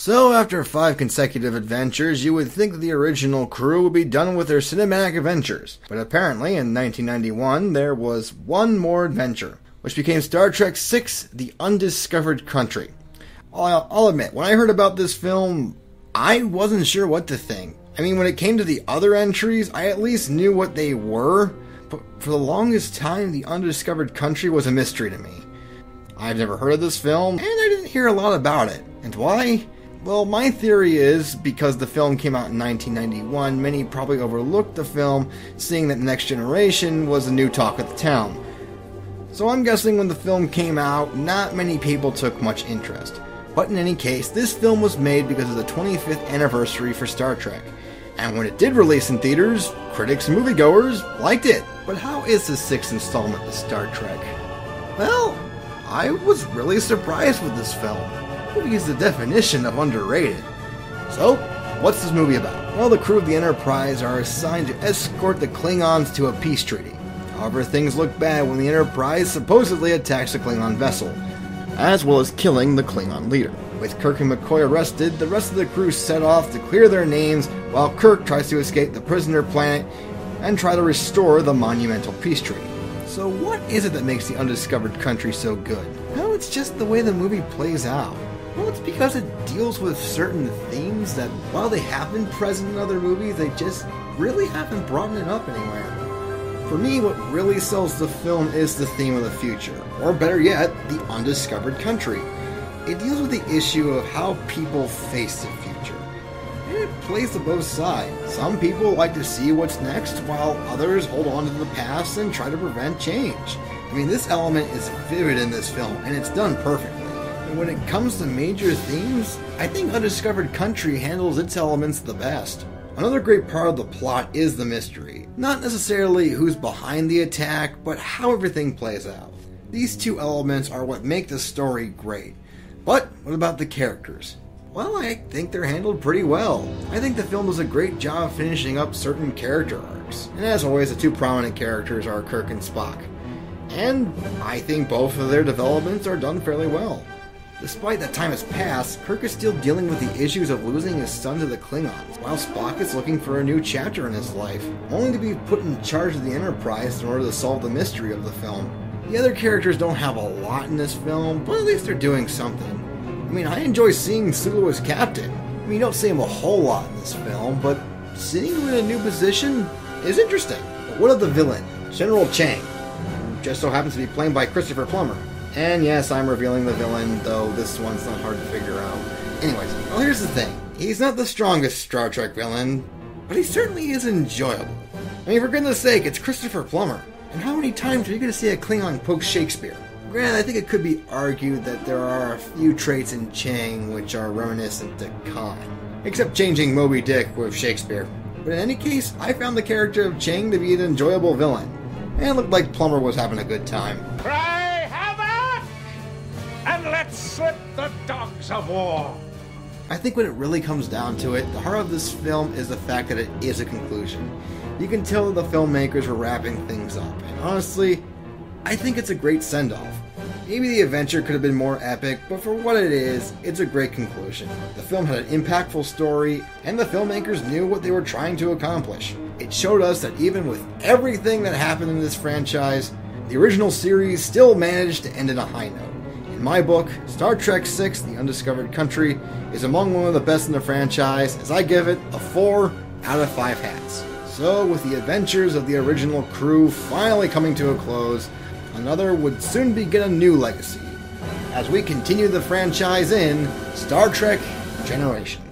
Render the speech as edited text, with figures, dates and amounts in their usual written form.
So, after 5 consecutive adventures, you would think that the original crew would be done with their cinematic adventures. But apparently, in 1991, there was one more adventure, which became Star Trek VI: The Undiscovered Country. I'll admit, when I heard about this film, I wasn't sure what to think. I mean, when it came to the other entries, I at least knew what they were, but for the longest time, The Undiscovered Country was a mystery to me. I've never heard of this film, and I didn't hear a lot about it. And why? Well, my theory is because the film came out in 1991, many probably overlooked the film, seeing that Next Generation was the new talk of the town. So I'm guessing when the film came out, not many people took much interest. But in any case, this film was made because of the 25th anniversary for Star Trek. And when it did release in theaters, critics and moviegoers liked it. But how is the 6th installment of Star Trek? Well, I was really surprised with this film. The movie is the definition of underrated. So, what's this movie about? Well, the crew of the Enterprise are assigned to escort the Klingons to a peace treaty. However, things look bad when the Enterprise supposedly attacks a Klingon vessel, as well as killing the Klingon leader. With Kirk and McCoy arrested, the rest of the crew set off to clear their names while Kirk tries to escape the prisoner planet and try to restore the monumental peace treaty. So what is it that makes The Undiscovered Country so good? Well, it's just the way the movie plays out. Well, it's because it deals with certain themes that, while they have been present in other movies, they just really haven't brought it up anywhere. For me, what really sells the film is the theme of the future, or better yet, the undiscovered country. It deals with the issue of how people face the future, and it plays to both sides. Some people like to see what's next, while others hold on to the past and try to prevent change. I mean, this element is vivid in this film, and it's done perfectly. And when it comes to major themes, I think Undiscovered Country handles its elements the best. Another great part of the plot is the mystery. Not necessarily who's behind the attack, but how everything plays out. These two elements are what make the story great. But what about the characters? Well, I think they're handled pretty well. I think the film does a great job finishing up certain character arcs. And as always, the two prominent characters are Kirk and Spock. And I think both of their developments are done fairly well. Despite that time has passed, Kirk is still dealing with the issues of losing his son to the Klingons, while Spock is looking for a new chapter in his life, only to be put in charge of the Enterprise in order to solve the mystery of the film. The other characters don't have a lot in this film, but at least they're doing something. I mean, I enjoy seeing Sulu as captain. I mean, you don't see him a whole lot in this film, but seeing him in a new position is interesting. But what of the villain, General Chang, who just so happens to be played by Christopher Plummer? And yes, I'm revealing the villain, though this one's not hard to figure out. Anyways, well, here's the thing. He's not the strongest Star Trek villain, but he certainly is enjoyable. I mean, for goodness sake, it's Christopher Plummer. And how many times are you going to see a Klingon poke Shakespeare? Granted, I think it could be argued that there are a few traits in Chang which are reminiscent to Khan, except changing Moby Dick with Shakespeare. But in any case, I found the character of Chang to be an enjoyable villain, and it looked like Plummer was having a good time. Cry havoc, and let's slip the dogs of war. I think when it really comes down to it, the heart of this film is the fact that it is a conclusion. You can tell that the filmmakers were wrapping things up, and honestly, I think it's a great send-off. Maybe the adventure could have been more epic, but for what it is, it's a great conclusion. The film had an impactful story, and the filmmakers knew what they were trying to accomplish. It showed us that even with everything that happened in this franchise, the original series still managed to end in a high note. In my book, Star Trek VI: The Undiscovered Country is among one of the best in the franchise, as I give it a 4 out of 5 hats. So, with the adventures of the original crew finally coming to a close, another would soon begin a new legacy, as we continue the franchise in Star Trek Generations.